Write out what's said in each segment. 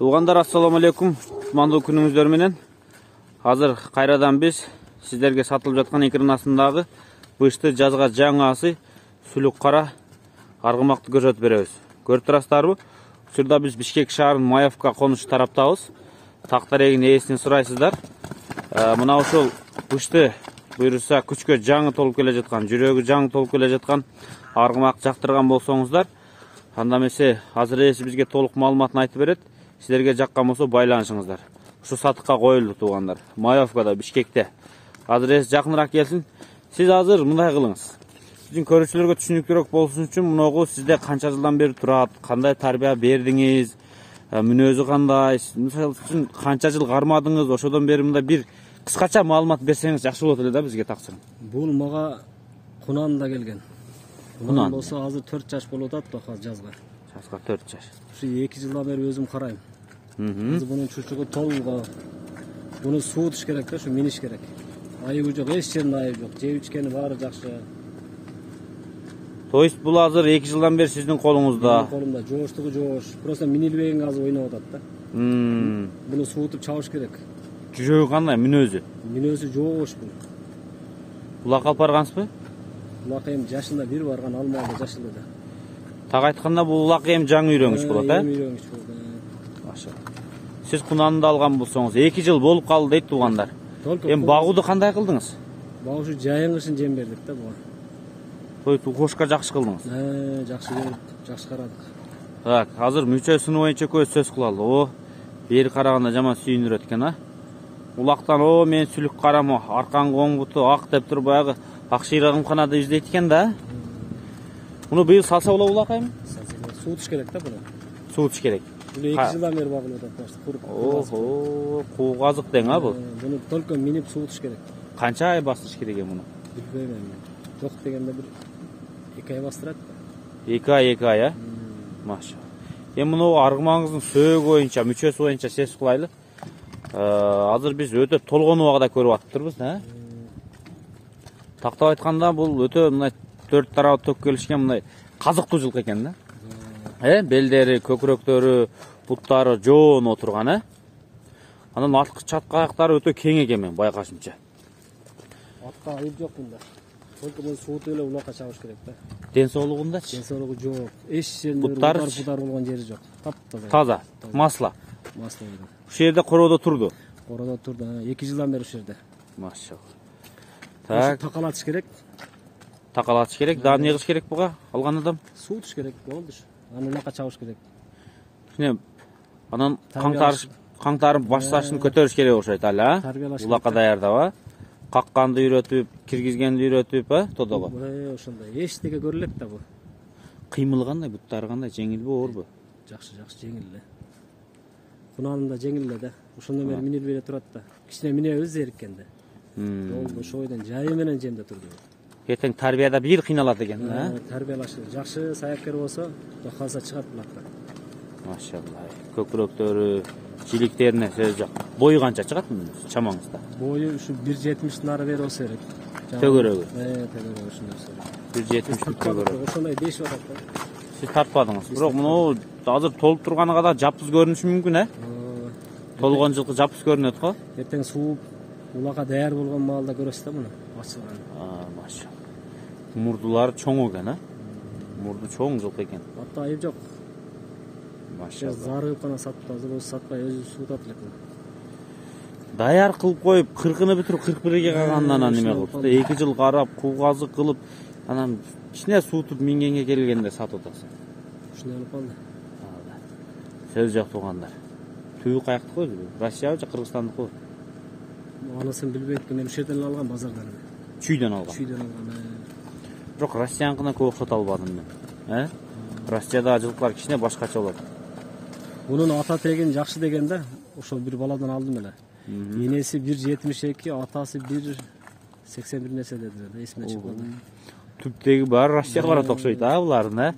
Туугандар, ассаламу алейкум. Кутмандуу күнүңүздөр менен. Азыр кайрадан биз сиздерге сатылып жаткан экран астындагы бышты жазга жаңасы сүлүк кара аргымакты көрсөтүп беребиз. Көрүп турасыздарбы? Учурда биз Бишкек шаарынын Маевка конуш тараптабыз. Тактарегин ээсинен сурайсыздар. Мына ушул бышты буйруса күчкө жаңы толуп келе жаткан, жүрөгү жаңы толуп келе жаткан аргымак жактырган болсоңуздар, анда эмесе азыр ээси бизге толук маалыматын айтып берет. Силерге жаккан болсо байланышыңыздар. Ушу сатыкка коюлду туугандар. Маевкада, Бишкекте. Азыр ээси жакыныраак келсин. Сиз азыр мындай кылыңыз. Сиздин көрүүчүлөргө түшүнүктүүрөөк болсун үчүн муногу сизде канча жылдан бери турат, кандай тарбия бердиңиз, мүнөзү кандай, мисалы үчүн канча жыл кармадыңыз, ошодон бери мындай бир кыскача маалымат берсеңиз жакшы болот эле да бизге таксырым. Бул мага Кунанында келген. Кунан болсо азыр 4 жаш болуп атат тока жазга. Жазга 4 жаш. Ушу 2 жылдан бери өзүм карайм. Азыр бунун чучугу толго. Буну суутуш керек да, ушу миниш керек. Айыбы жок, эч жеринде айыбы жок. Жеп ичкени баары жакшы. То есть бул азыр 2 жылдан бери сиздин колуңузда. Колумда жооштугу жоош. Просто минилбеген азыр ойноп атат да. Буну суутуп чабыш керек. Жүрөгү кандай, мүнөзү? Мүнөзү жоош бул. Булакка алып баргансызбы? Булакка эми жашында бир барган, алмалда жашында да. Так айтканда бул булакка эми жаңы үйрөнгүч болот, Эми үйрөнгүч болот. Машалла. Сиз Кунанында алган болсоңуз 2 жыл болуп калды дейт туугандар. Эми багууду кандай кылдыңыз? Багушу жайыңышын жем бердик да буга. Той кошка жакшы кылдыңыз. Жакшы көрүп, жакшы карадык. Так, азыр мүчө сыны боюнча көз сөз кылалы. О, бери караганда жаман сүйүнүрөт экен, а? Улактан мен сүлүк карамы, аркаңгы оң буту ак деп туруп баягы ак шыйрагымканада издейт экен да. Муну быйыл салса болобу улакайм? Суутуш керек да буну. Суутуш керек. Бул 2 жылдан бери багылып атат. Ого, куу казык дең а бул? Буну только минип суутуш керек. Канча ай бастырыш керек эми муну? Билбейм эми. Жок дегенде бир 2 ай бастырат. 2 ай, а? Машалла. Эми муну аргымагыңыздын сөөгү боюнча, мүчөсү боюнча сес кылайлы. Азыр биз өтө толгон убагында көрүп атыптырбыз, а? Тактап айтканда бул өтө мындай 4 тарабы төккөлүшкөн мындай казыктуу жылкы экен да. Белдери, көкүрөктөрү, буттары жоон отурган, а? Анан арткы чатка аяктары өтө кең экен мен байкашымча. Атка айып жок мында. Только бул суутуп эле улакка чабыш керек да. Ден соолугундачы? Ден соолугу жок. Эч жеринде буттар болгон жери жок. Таптаза. Таза, масла. Масла. Ушул жерде короодо турду. Короодо турду. 2 жылдан бери ушул жерде. Машалла. Так, такалатыш керек. Такалатыш керек, дааны йыгыш керек буга алган адам. Суутуш керек болду. Анан улакка чабыш керек. Шуне анан каңтарып башташын көтөрүш керек окшойт эле, а? Улакка даярдап, а? Какканды үйрөтүп, киргизгенди үйрөтүп, а? Тодого. Ошондой. Эчтеке көрүлөт да бу. Кыймылы кандай, буттары кандай, жеңилби, оорбу? Жакшы, жеңил эле. Кунанында жеңил эле да. Ошондон бери минилбей эле турат да. Кичине минебиз зериккенде. Болду, ошо бойдон жайы менен жемде турду. Эртең тарбияда бир кыйналат экен, а? Тарбиялашы. Жакшы саяккер болсо, калса чыгат булакка. Машалла. Көкүрөктөрү, жиликтерине сөз жок. Бою канча чыгат чамаңызда? Бою ушу 1.70 нары бери болсо керек. Төгөрөгү. Төгөрөгү ушундай болсо. 1.70 төгөрөг. Ошондой дешип атат да. Сиз тартпадыңыз. Бирок муну азыр толуп турганыга да жапсыз көрүнүшү мүмкүн, а? Толгон жылкы жапсыз көрүнөт го. Эртең сууп, улакка даяр болгон маалда көрөсүз да муну. Ачылган. Машалла. Мурдулары чоң экен, а? Мурду чоң жылкы экен. Атта айып жок. Машалла. Зарыгып гана сатып, азыр өзү сатпай өзү суутат элек. Даяр кылып коюп, 40-ны бүтүрүп 41ге калгандан анан неме кылыпты. 2 жыл карап, куу казык кылып, анан кичине суутуп мингенге келгенде сатып атасың. Ушундай болуп калды. Сөз жок туугандар. Түбү каяктыкы өзү? Россия же Кыргызстандыкы? Анысын билбейт, мен ушул жерден алгам базардан. Чүйдөн алгам. Чүйдөн алгам. Бирок Россияныкына көп окшото албадым мен. Россиядагы жылкылар кичине башкача болот. Bunun ata tegin жақсы дегенде, ошол bir баладан алдым эле. Енеси 1.72, атасы 1.81 нерсе дедилер, эсиме чыкпады. Түптеги бар Россияга барат окшойт, а булардын, а?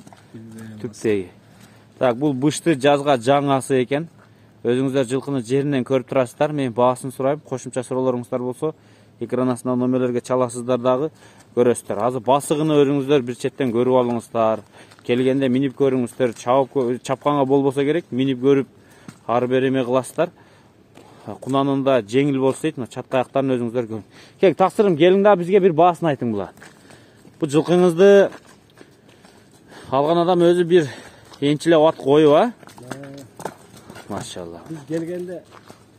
Түптеги. Так, бул бышты жазга жаңасы экен. Өзүңүздөр жылкыны жеринен көрүп турасыздар. Мен баасын сурайм. Кошумча суроолоруңуздар болсо, экран астына номерлерге чаласыздар дагы көрөсүздөр. Азыр басыгыны өзүңүздөр бир четтен көрүп алыңыздар. Келгенде минип көрүңүздөр, чапканга болбосо керек, минип көрүп ары бері еме қыласыздар. Құнанында жеңіл болса дейді, чатқа аяқтарын өзіңіздер көрün. Кек, тақсырым, келің да бізге бір басын айтың бұла. Бұл жылқыңызды алған адам өзі бір енчілеп ат қойып, а? Машалла. Biz gelgende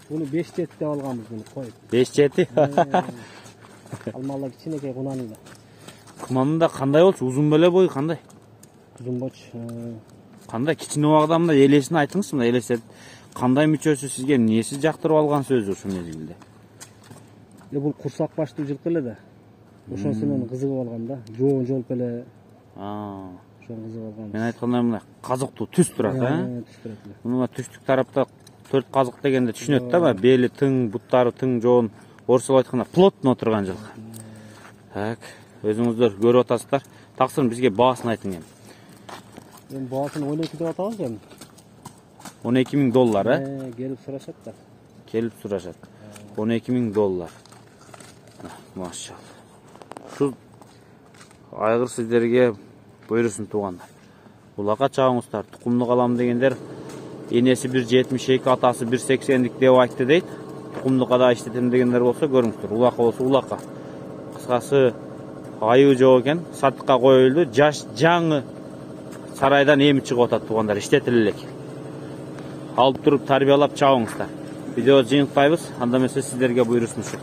bunu 5 cette algamız bunu koyup. 5 жеті? Almalar içine kunanıyla. Құнанында қандай болшы? Uzun бөле бойы қандай? Uzun boç. Қандай? Кичине уағдамда елесін айтыңыз мына елесет. Қандай мүчөсү сізге несі жақтырып алған сөзі şu мезгилде? Bu kursak başlı жылқы эле да. Ошонусунан кызыгып алган да. Жоон жолуп эле. Ошон кызыгып алган. Мен айткандай мына казыктуу түз турат, Түз турат эле. Мына түштүк тарапта 4 казык дегенде түшүнөт да, бели тың, буттары тың, жоон, орусча айтканда плотно турган жылкы. Так, өзүңүздөр көрүп атасыздар. Таксырым бизге баасын айтың эми. Мен баасын 12 деп атабыз эми. $12,000, Gelip сурашат да. Келип сурашат. $12,000. Машалла. Şu айгыр сиздерге буйрусын туугандар. Улакка чагыңыздар, тукумдук алам дегендер энеси 1.72, атасы 1.80lik деп айтты дейт. Тукумдукка да иштетем дегендер болсо көрүңүздөр. Улакка болсо улакка. Кыскасы айы жок экен, сатыкка коюлду. Жаш жаңы сарайдан эми чыгып атат туугандар, иштетиле элек. Алып туруп тарбиялап чабыңыздар. Видео жыйынтпайбыз, анда эмесе сиздерге буйрусын ушу.